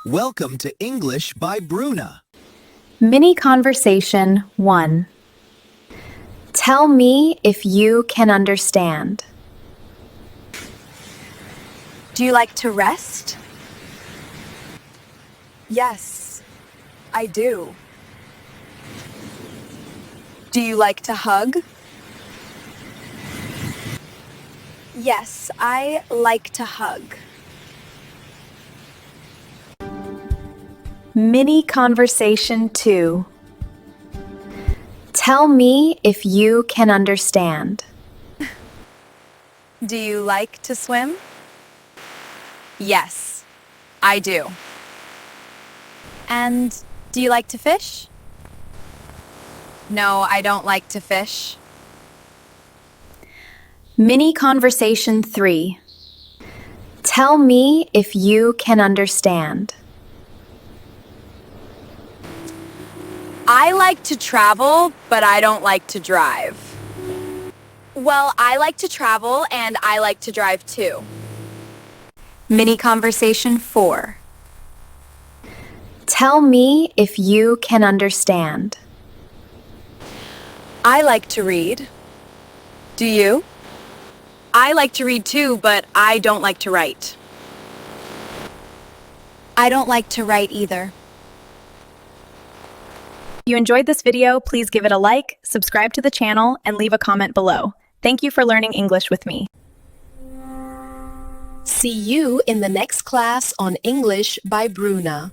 Welcome to English by Bruna. Mini Conversation 1. Tell me if you can understand. Do you like to rest? Yes, I do. Do you like to hug? Yes, I like to hug. Mini Conversation 2. Tell me if you can understand. Do you like to swim? Yes, I do. And do you like to fish? No, I don't like to fish. Mini Conversation 3. Tell me if you can understand. I like to travel, but I don't like to drive. Well, I like to travel and I like to drive too. Mini Conversation 4. Tell me if you can understand. I like to read. Do you? I like to read too, but I don't like to write. I don't like to write either. If you enjoyed this video, please give it a like, subscribe to the channel, and leave a comment below. Thank you for learning English with me. See you in the next class on English by Bruna.